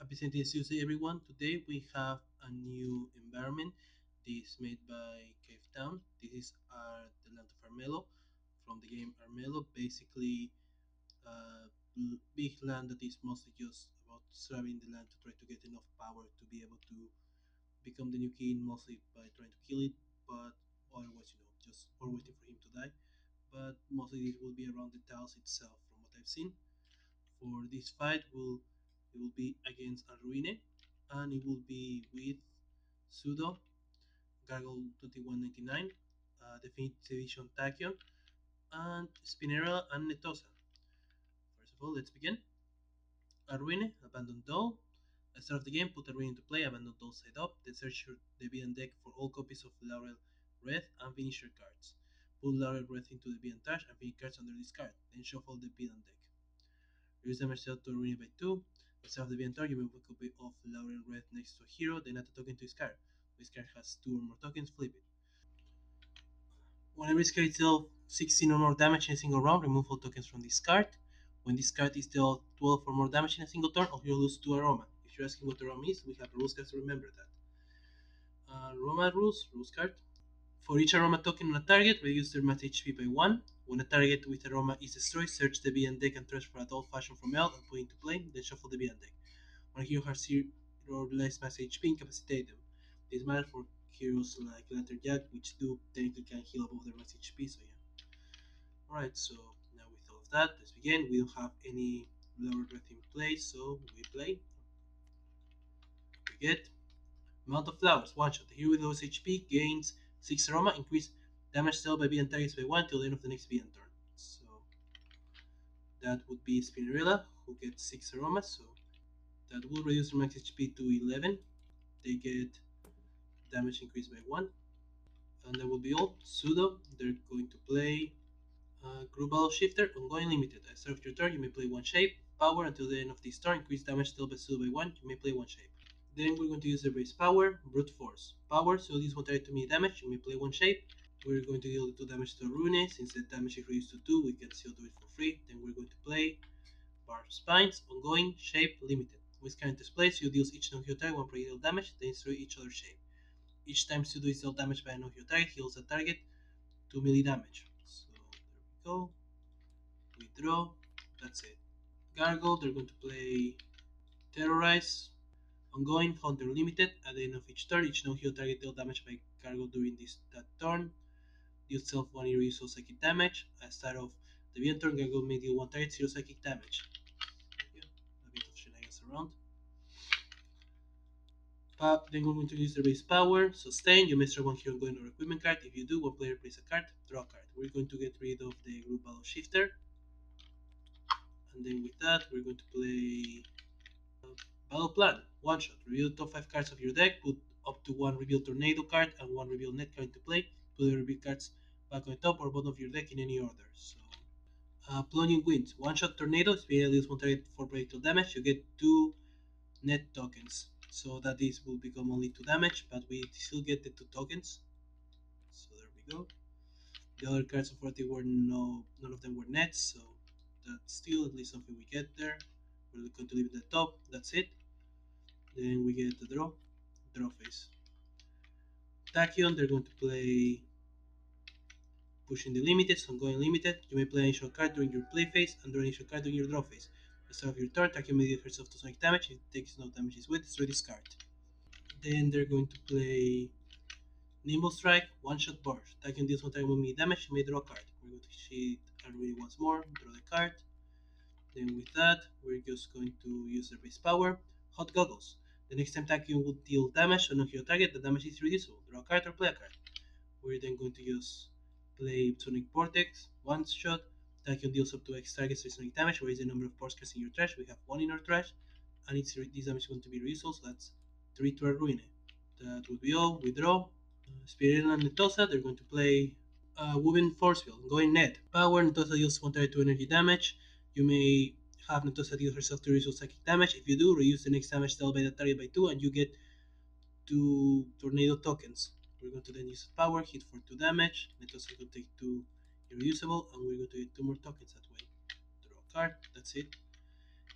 Happy Sentinels Tuesday, everyone. Today we have a new environment. This is made by Cave Town. This is the land of Armello from the game Armello. Basically, a big land that is mostly just about serving the land to try to get enough power to be able to become the new king, mostly by trying to kill it, but otherwise, just or waiting for him to die. But mostly this will be around the tiles itself, from what I've seen. For this fight it will be against Arruine, and it will be with Pseudo, Gargle 2199, Definitive Edition Tachyon, and Spinnerella and Netossa. First of all, let's begin. Arruine, Abandon Doll. At the start of the game, put Arruine into play, Abandon Doll side up, then search your Debian deck for all copies of Laurel Red and finish your cards. Put Laurel Red into the Debian Trash and finish cards under this card, then shuffle the Debian deck. Reduce damage dealt to Arruine by 2. Instead of the Deviant target, you move a copy of Laurel Red next to a hero, then add a token to his card. If this card has 2 or more tokens, flip it. Whenever this card is dealt 16 or more damage in a single round, remove all tokens from this card. When this card is dealt 12 or more damage in a single turn, or you lose 2 aroma. If you're asking what aroma is, we have rules cards to remember that. Aroma rules card. For each aroma token on a target, reduce their max HP by 1. When a target with aroma is destroyed, search the BN deck and transfer a old fashion from L and put into play, then shuffle the BN deck. When a hero has 0 or less max HP, incapacitate them. This matters for heroes like Lantern Jack, which do technically can heal above their max HP, so yeah. Alright, so now with all of that, let's begin. We don't have any lower breath in place, so we play. We get Mount of Flowers, one shot. The hero with lowest HP gains 6 aroma, increase damage dealt by BN targets by 1 till the end of the next BN turn. So that would be Spinnerella, who gets 6 aroma, so that will reduce their max HP to 11. They get damage increased by 1. And that will be all. Pseudo, they're going to play Group Battle Shifter, Ongoing Limited. At the start of your turn, you may play one shape. Power until the end of this turn, increase damage dealt by Pseudo by 1, you may play one shape. Then we're going to use the base power, Brute Force. Power, so this one target to me damage, you may play one shape. We're going to deal 2 damage to Arruine, since the damage is reduced to 2, we can still do it for free. Then we're going to play Bar Spines, Ongoing, Shape, Limited. With current displays, you deal each non-hero target 1 projectile damage, then destroy each other shape. Each time Pseudo is dealt damage by a non-hero target, heals a target 2 melee damage. So there we go. We draw. That's it. Gargle, they're going to play Terrorize, Ongoing, Hunter Limited. At the end of each turn, each non-hero target dealt damage by Gargle during that turn. Deal self 1 hero psychic damage. At the start of the end turn, Gargle may deal 1 target 0 psychic damage. Yeah, a bit of shenanigans around. Then we're going to use the base power, sustain, you may start one hero going or equipment card. If you do, one player plays a card, draw a card. We're going to get rid of the group battle shifter. And then with that, we're going to play Battle Plan. One shot. Reveal the top 5 cards of your deck, put up to 1 Reveal Tornado card and 1 Reveal Net card into play. Put the reveal cards back on the top or bottom of your deck in any order. So, Plunging Winds. One shot Tornado, speed deals 1 target for projectile damage. You get 2 net tokens. So that this will become only 2 damage, but we still get the 2 tokens. So there we go. The other cards unfortunately were none of them were nets, so that's still at least something we get there. We're going to leave it at the top, that's it. Then we get the draw phase. Tachyon, they're going to play Pushing the Limited, so Ongoing Limited. You may play an initial card during your play phase and draw an initial card during your draw phase. At the start of your turn, Tachyon may deal herself to sonic damage. If it takes no damage is with, destroy this card. Then they're going to play Nimble Strike, one shot burst. Tachyon deals 1 target with me damage, you may draw a card. We're going to sheet Arruine once more, draw the card. Then with that, we're just going to use the base power, Hot Goggles. The next time Tachyon will deal damage on a hero target, the damage is reducible. Draw a card or play a card. We're then going to use play Sonic Vortex, one shot. Tachyon deals up to X targets with Sonic damage. Raise the number of force cards in your trash. We have 1 in our trash, and this damage is going to be reducible, so that's 3 to Arruine. That would be all. We draw. Spinnerella and Netossa, they're going to play Woven Force Field, going net. Power, Netossa deals 1 target 2 energy damage. You may have Netossa deal herself to reduce psychic damage. If you do, reduce the next damage dealt by the target by 2, and you get 2 tornado tokens. We're going to then use power, hit for 2 damage. Netossa is going to take 2 irreducible, and we're going to get 2 more tokens that way. Draw a card, that's it.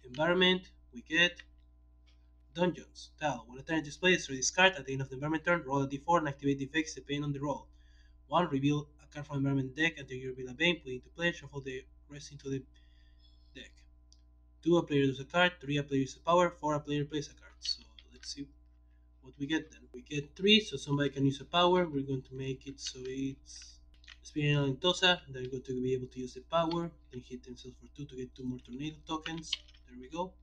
Environment, we get Dungeons. Tal. When a turn is displayed, destroy this card. At the end of the environment turn, roll a d4 and activate the effects depending on the roll. 1. Reveal a card from the environment deck until you reveal a Bane, put it into play, shuffle the rest into the deck. 2. A player uses a card. 3. A player uses a power. 4. A player plays a card. So let's see what we get then. We get 3, so somebody can use a power. We're going to make it so it's Spinnerella and Netossa. They're going to be able to use the power, then hit themselves for 2 to get 2 more tornado tokens. There we go.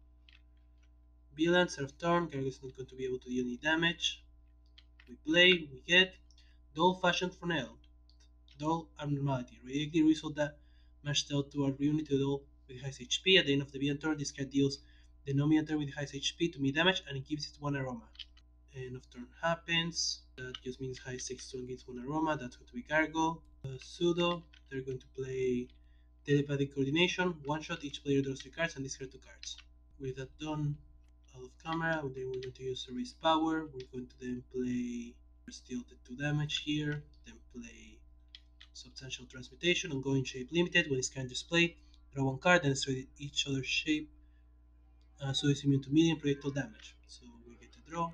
Villain, serve turn. Gargoyle is not going to be able to do any damage. We play, we get Dull Fashion Funnel. Dull Abnormality. Reactive result that match dealt to Armello to Dull with highest HP. At the end of the villain turn, this card deals the non-villain turn with highest HP to me damage and it gives it 1 aroma. End of turn happens. That just means high 6 turn gets 1 aroma. That's going to be Gargoyle. Pseudo, they're going to play Telepathic Coordination. One shot, each player draws 3 cards and discard 2 cards. With that done out of camera, then we're going to use Erase Power. We're going to then play first deal the 2 damage here, then play Substantial Transmutation, Ongoing Shape Limited. When it's card display, draw 1 card and destroy each other's shape. So it's immune to medium projectile damage. So we get to draw,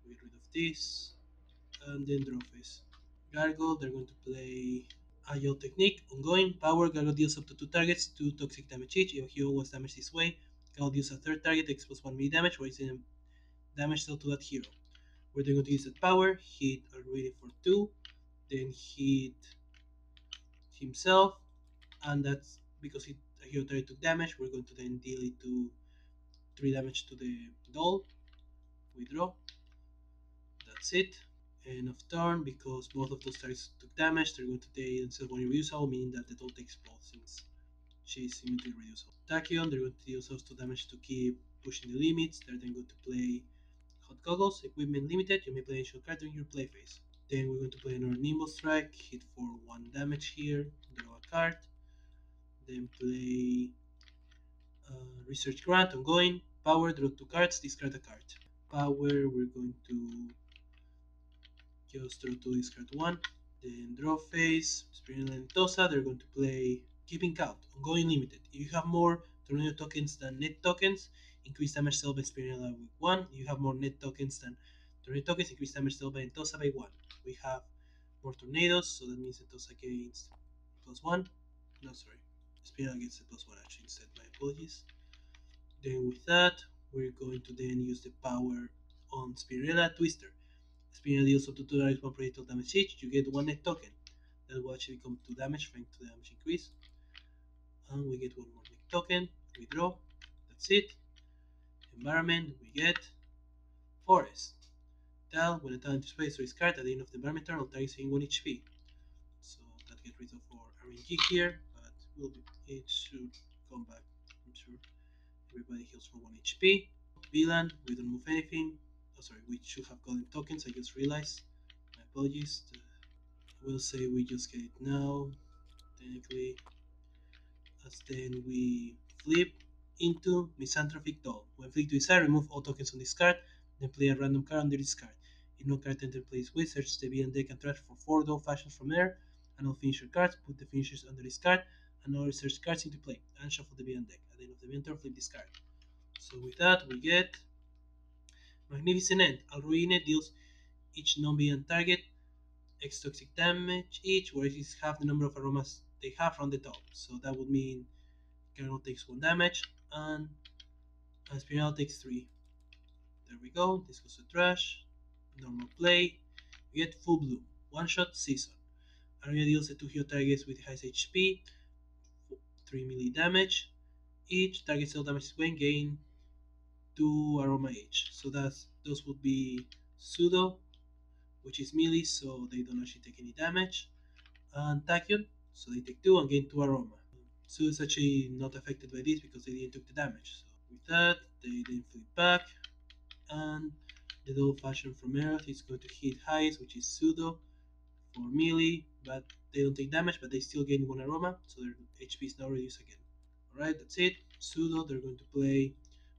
we get rid of this, and then draw phase. Gargoyle, they're going to play Agile Technique, Ongoing, Power. Gargoyle deals up to 2 targets, 2 toxic damage each. If a hero was damaged this way, Gargoyle deals a third target, takes plus 1 melee damage, raising damage dealt to that hero. We're then going to use that power, hit Armello for 2, then hit himself, and that's because a hero target took damage. We're going to then deal it to 3 damage to the doll. We draw. That's it. End of turn, because both of those targets took damage, they're going to take themselves one reducible, meaning that the doll takes both since she's immune to reducible. Tachyon, they're going to deal themselves 2 damage to keep pushing the limits. They're then going to play Hot Goggles, Equipment Limited. You may play initial card during your play phase. Then we're going to play another Nimble Strike, hit for 1 damage here, draw a card. Then play Research Grant, Ongoing, Power, draw 2 cards, discard a card. Power, we're going to just draw 2, discard 1. Then draw phase, Spinnerella and Netossa, they're going to play Keeping Count, Ongoing Limited. If you have more tornado tokens than net tokens, increase damage dealt by Spinnerella with 1. If you have more net tokens than tornado tokens, increase damage dealt by Netossa by 1. We have more tornadoes, so that means Netossa gains plus 1. No, sorry. Spinnerella gets the plus 1 actually instead, my apologies. Then with that, we're going to then use the power on Spinnerella Twister. Spinnerella deals up to 2 direct 1 projectile damage each. You get 1 net token. That will actually become 2 damage thanks to the damage increase. And we get 1 more net token. We draw. That's it. Environment, we get Forest. Tal, when a talent displays its card at the end of the environment turn, all targets gain 1 HP. So that gets rid of our Armello here, but it should come back. I'm sure everybody heals for 1 HP. Villain, we don't move anything. Oh, sorry, we should have gotten tokens, I just realized. My apologies. We'll say we just get it now. Technically, as then we flip into Misanthropic Doll. When flipped to decide, remove all tokens on this card, then play a random card under this card. If no card enters place with, search the villain deck and trash for 4 doll fashions from there, and all finisher cards, put the finishers under this card, and all research cards into play, and shuffle the villain deck. At the end of the villain turn, flip this card. So with that, we get Magnificent End. Alriune deals each non-villain target X toxic damage each, where it is half the number of aromas they have from the top. So that would mean Gargoyle takes 1 damage, and Spinnerella takes 3. There we go, this goes to trash. Normal play. We get Full Bloom. 1 shot season. Armello deals the 2 hero targets with highest HP, 3 melee damage. Each target cell damage when gain 2 aroma each. So those would be Pseudo, which is melee, so they don't actually take any damage, and Tachyon, so they take 2 and gain 2 aroma. So it's actually not affected by this because they didn't take the damage. So with that, they then flip back, and the double fashion from Earth is going to hit highest, which is Pseudo, for melee, but they don't take damage, but they still gain 1 aroma, so their HP is now reduced again. Alright, that's it. Pseudo, they're going to play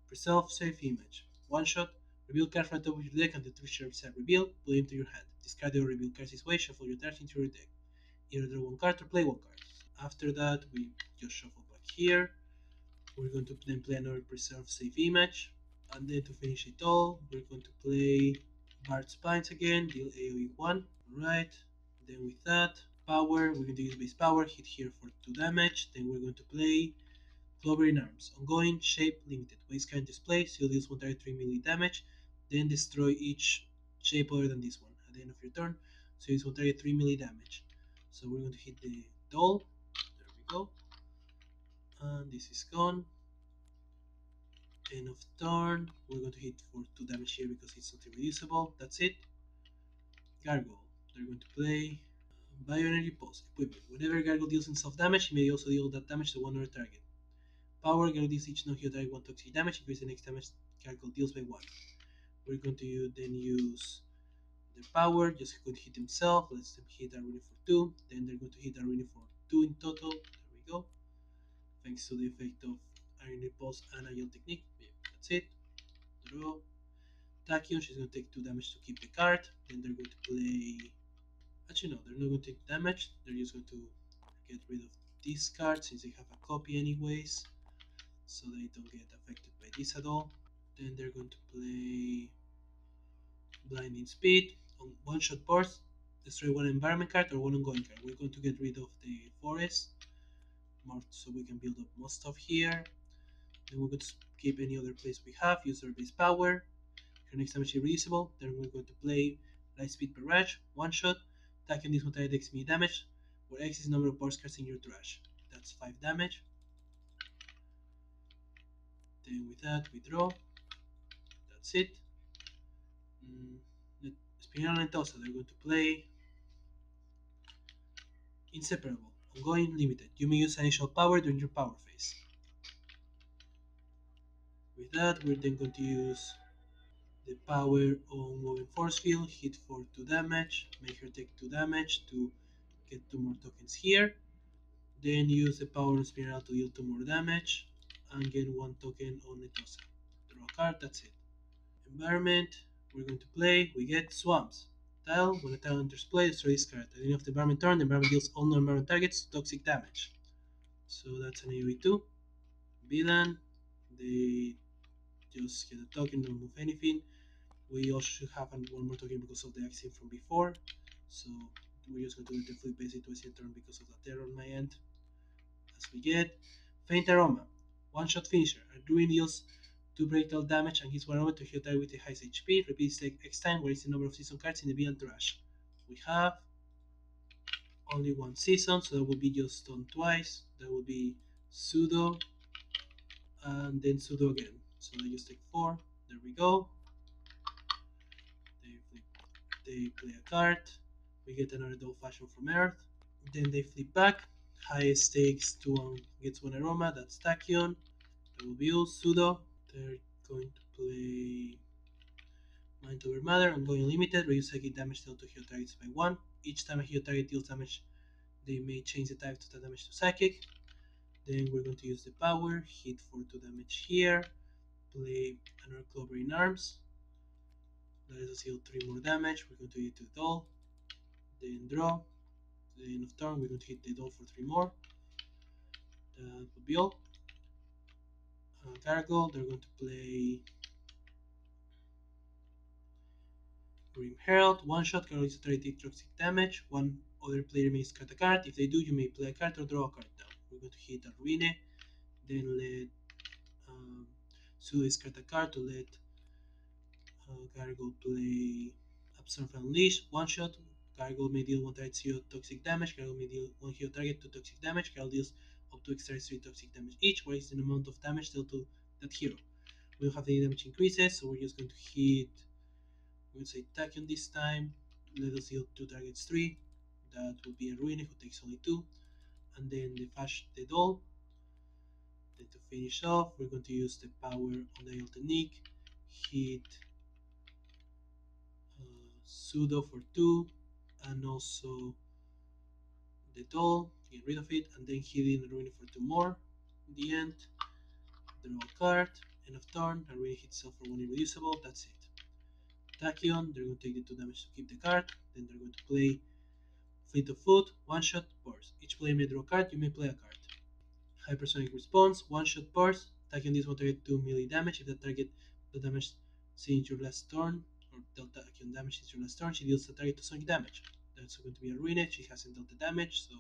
Preserve Safe Image. 1 shot, reveal card from the top of your deck and the 3 sharps are revealed, put it into your hand. Discard your reveal cards this way, shuffle your cards into your deck. Either draw 1 card or play 1 card. After that, we just shuffle back here. We're going to then play another Preserve Safe Image. And then to finish it all, we're going to play Bard Spines again, deal AoE 1. Alright, then with that, power, we're going to use base power, hit here for 2 damage. Then we're going to play Clover in Arms, ongoing, shape, limited. Waste current display, so you'll deal 1 target 3 melee damage, then destroy each shape other than this one at the end of your turn. So it's 1 target 3 melee damage. So we're going to hit the doll, there we go, and this is gone. End of turn, we're going to hit for 2 damage here because it's not irreducible, that's it. Gargoyle, they're going to play Bioenergy Pulse, equipment. Whenever Gargoyle deals himself damage, he may also deal that damage to one other target. Power, Gargoyle deals each non-hero target 1 toxic damage, increase the next damage Gargoyle deals by 1. We're going to then use their power, just going to hit himself, let's them hit Armello for 2, then they're going to hit Armello for 2 in total, there we go, thanks to the effect of Armello Pulse and Agile Technique. Yeah, that's it. Draw. Tachyon, she's going to take 2 damage to keep the card, then they're going to play... Actually no, they're not going to take damage, they're just going to get rid of this card since they have a copy anyways, so they don't get affected by this at all. Then they're going to play Blinding Speed on one-shot burst, destroy one environment card or one ongoing card. We're going to get rid of the forest more so we can build up more stuff here. Then we're going to keep any other place we have, use our base power. Your next damage is reusable. Then we're going to play Light Speed Barrage, one shot. Attacking this one takes me damage, where X is the number of burst cards in your trash. That's 5 damage. Then with that we draw. That's it. Spinnerella and Netossa, they're going to play Inseparable, ongoing, limited. You may use initial power during your power phase. With that, we're then going to use the power on moving force field, hit for 2 damage, make her take 2 damage to get 2 more tokens here. Then use the power on Spinnerella to deal 2 more damage and get 1 token on Netossa. Draw a card, that's it. Environment, we're going to play, we get Swamps. Tile, when a tile enters play, destroy this card. At the end of the environment turn, the environment deals all non-environment targets toxic damage. So that's an AoE 2. Villain, they just get a token, don't move anything. We also should have one more token because of the axiom from before. So we're just going to let the flip base twice a turn because of that error on my end. As we get Faint Aroma, one shot finisher. Armello deals 2 breakdown damage and hits one aroma to hit die with the highest HP. Repeats like X time, where is the number of season cards in the villain trash. We have only 1 season, so that will be just done twice. That will be pseudo and then pseudo again. So they just take 4. There we go. They play a card. We get another old fashion from Earth. Then they flip back. Highest stakes to gets 1 aroma. That's tachyon. That will be all pseudo. They're going to play Mind Over Matter. Ongoing limited. Reduce psychic damage dealt to hero targets by 1. Each time a hero target deals damage, they may change the type to the damage to psychic. Then we're going to use the power. Hit for 2 damage here. Play another Clover in Arms. Let us heal 3 more damage. We're going to hit the doll. Then draw. At the end of turn, we're going to hit the doll for 3 more. That would be all. Gargoyle, they're going to play Grim Herald. One shot, Gargoyle is take toxic damage. One other player may discard a card. If they do, you may play a card or draw a card now. We're going to hit Arruine. Then let Sue discard a card to let Gargoyle play Absorb and Unleash. One shot, Gargoyle may deal 1 target 0 toxic damage. Gargoyle may deal 1 hero target 2 toxic damage. Gargoyle deals up to extra 3 toxic damage each, where is the amount of damage dealt to that hero. We don't have any damage increases, so we're just going to hit. We're going to say Tachyon this time. Let us deal 2 targets 3. That will be Arruine, who takes only 2. And then the doll. Then to finish off, we're going to use the power on the Technique. Hit pseudo for 2, and also the doll, get rid of it, and then hit in Arruine for 2 more. In the end, draw a card, end of turn, Arruine hits itself for 1 irreducible, that's it. Tachyon, they're going to take the 2 damage to keep the card, then they're going to play Fleet of Foot, one shot burst. Each player may draw a card, you may play a card. Hypersonic Response, one shot burst. Tachyon this one target 2 melee damage if the target the damage since your last turn, or dealt tachyon damage since your last turn. She deals the target to sonic damage. That's going to be Arruine. She hasn't dealt the damage, so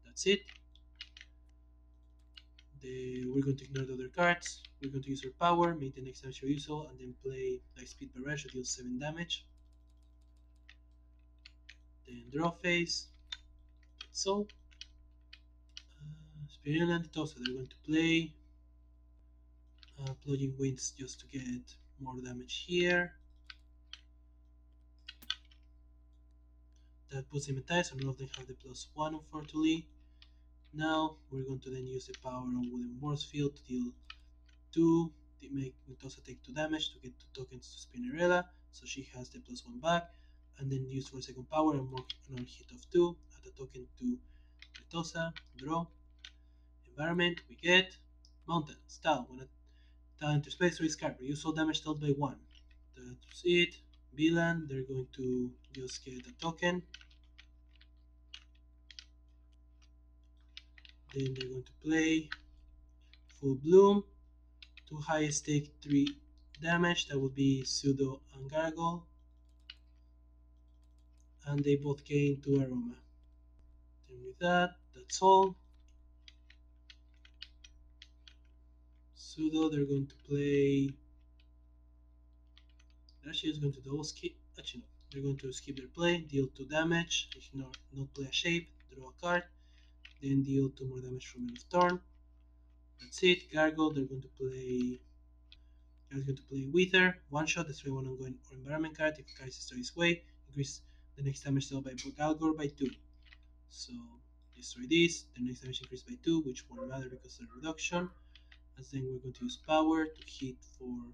that's it. We're going to ignore the other cards. We're going to use her power, make the next damage reusal, and then play like Speed Barrage that deals 7 damage. Then draw phase. That's all. Spinnerella and Netossa, they're going to play Plunging Winds just to get more damage here. That puts them in tie, so none of them have the +1 unfortunately. Now we're going to then use the power on Wooden Force Field to deal 2, to make Netossa take 2 damage to get 2 tokens to Spinnerella, so she has the +1 back, and then use for a second power and more another hit of 2, add a token to Netossa, draw. Environment, we get Mountain, Style. When a tile enters space, raise card, reduce all damage dealt by 1. That's it. Villain, they're going to just get a token. Then they're going to play Full Bloom, 2 high stake 3 damage, that would be Pseudo and Gargle, and they both gain 2 Aroma. Then with that, that's all. Pseudo, they're going to play. Actually, is going to double skip. Actually, no. They're going to skip their play, deal 2 damage, ignore, not play a shape, draw a card, then deal 2 more damage from end of turn. That's it. Gargle, they're going to play. They're going to play Wither, one shot, destroy one ongoing or environment card. If a card is destroyed this way, increase the next damage dealt by Galgor by 2. So destroy this, the next damage increased by 2, which won't matter because of the reduction. And then we're going to use power to hit for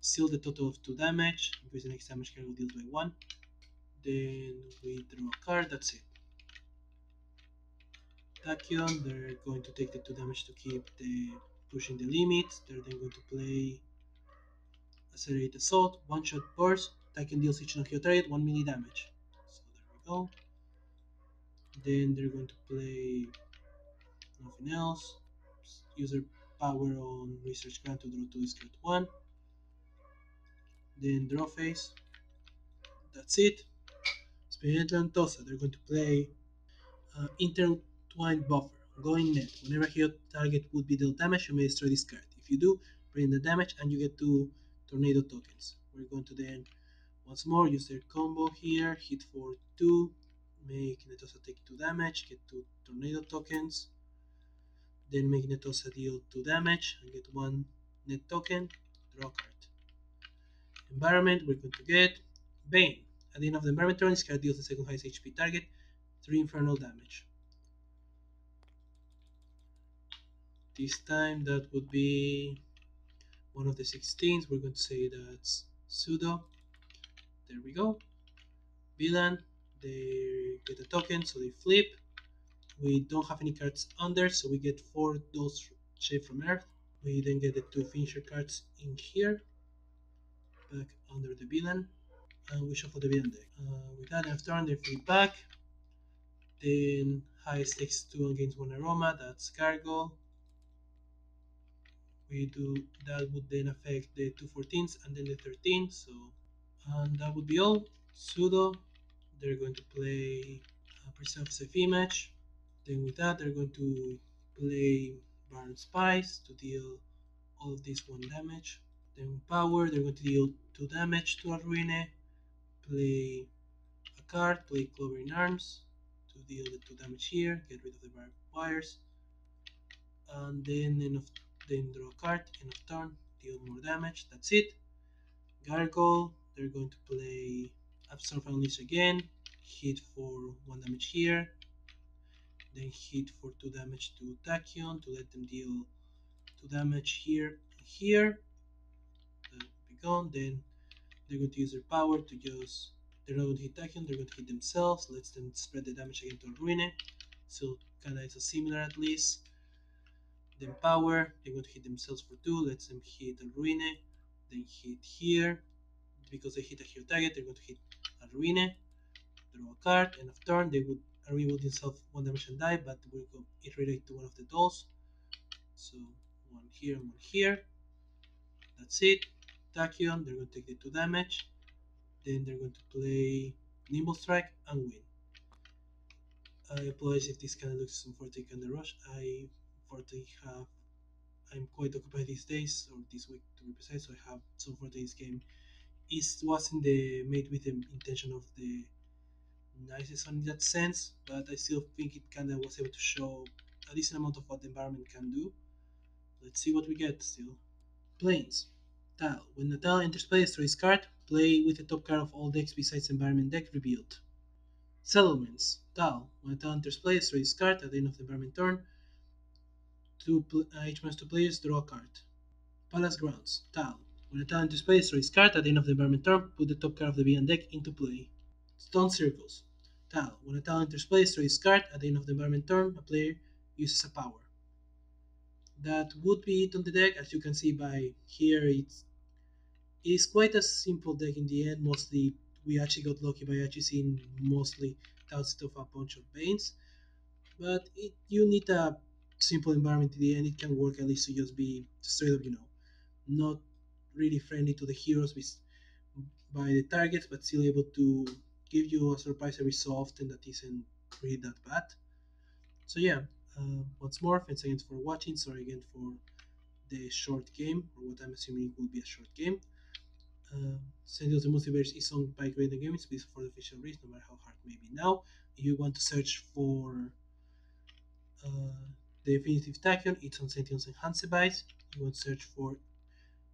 seal the total of 2 damage, increase the next damage Gargle deals by 1. Then we draw a card, that's it. Tachyon, they're going to take the 2 damage to keep the pushing the limits. They're then going to play Accelerate Assault, one shot burst. Tachyon deals each non-hero target 1 melee damage. So there we go. Then they're going to play nothing else. User power on Research Grant to draw 2 discard 1. Then draw phase. That's it. Spinnerella and Netossa, they're going to play Intertwined Buffer. Going net. Whenever hero target would be dealt damage, you may destroy this card. If you do, bring the damage and you get 2 tornado tokens. We're going to then once more use their combo here, hit for 2, make Netossa take 2 damage, get 2 tornado tokens, then make Netossa deal 2 damage and get 1 net token, draw a card. Environment, we're going to get Bane. At the end of the environment turn, this card deals the second highest HP target 3 infernal damage. This time that would be one of the 16s. We're going to say that's Pseudo. There we go. Villain, they get a token, so they flip. We don't have any cards under, so we get 4 those shaped from Earth. We then get the 2 finisher cards in here, back under the villain, and we shuffle the villain deck. With that, after turn, they flip back. Then highest takes 2 and gains 1 aroma, that's Gargle. We do that would then affect the 2 14s and then the 13, so and that would be all. Pseudo, they're going to play Preserve Safe Image. Then with that, they're going to play Baron Spice to deal all of this 1 damage. Then power, they're going to deal 2 damage to Arruine. Play a card, play Clobbering Arms to deal the 2 damage here, get rid of the barbed wires. And then draw a card, end of turn, deal more damage, that's it. Gargle, they're going to play Absorb Unleash again, hit for 1 damage here, then hit for 2 damage to Tachyon to let them deal 2 damage here and here. That will be gone. Then they're going to use their power to just. They're not going to hit Tachyon, they're going to hit themselves, lets them spread the damage again to Arruine. So, kinda it's a similar at least. Then power, they're going to hit themselves for 2, lets them hit Arruine, then hit here. Because they hit a hero target, they're going to hit Arruine, draw a card, end of turn, they would Arruine would himself 1 damage and die, but will go iterate to one of the dolls. So 1 here and 1 here. That's it. Tachyon, they're going to take the 2 damage. Then they're going to play Nimble Strike and win. I apologize if this kind of looks unfortunately kind of rush. I'm quite occupied these days, or this week to be precise, so I have some for this game. It wasn't the made with the intention of the nicest in that sense, but I still think it kind of was able to show a decent amount of what the environment can do. Let's see what we get still. Planes. Tile. When a tile enters play, destroy its card. Play with the top card of all decks besides environment deck revealed. Settlements. Tile. When a tile enters play, destroy its card at the end of the environment turn. Each man's 2 players draw a card. Palace Grounds. Tile. When a tile enters play, destroy its card at the end of the environment turn. Put the top card of the beyond deck into play. Stone Circles. Tile. When a tile enters play, destroy its card at the end of the environment turn. A player uses a power. That would be it on the deck. As you can see by here, it's quite a simple deck in the end. Mostly, we actually got lucky by actually seeing mostly thousands of a bunch of Banes. But you need a simple environment in the end. It can work at least to just be straight up, not really friendly to the heroes by the targets, but still able to give you a surprise every so often that isn't really that bad. So yeah, once more, thanks again for watching. Sorry again for the short game, or what I'm assuming will be a short game. Sentinels the Multiverse is owned by Great Games, please for the official reach, no matter how hard it may be now. If you want to search for uh, the Definitive Tachyon, it's on Sentinels enhancivised. You want to search for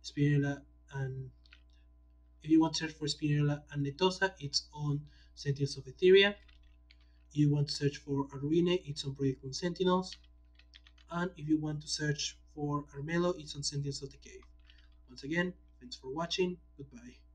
Spinnerella and If you want to search for Spinnerella and Netossa, it's on Sentinels of Etheria. You want to search for Arruine, it's on Project Moon Sentinels. And if you want to search for Armello, it's on Sentinels of the Cave. Once again, thanks for watching. Goodbye.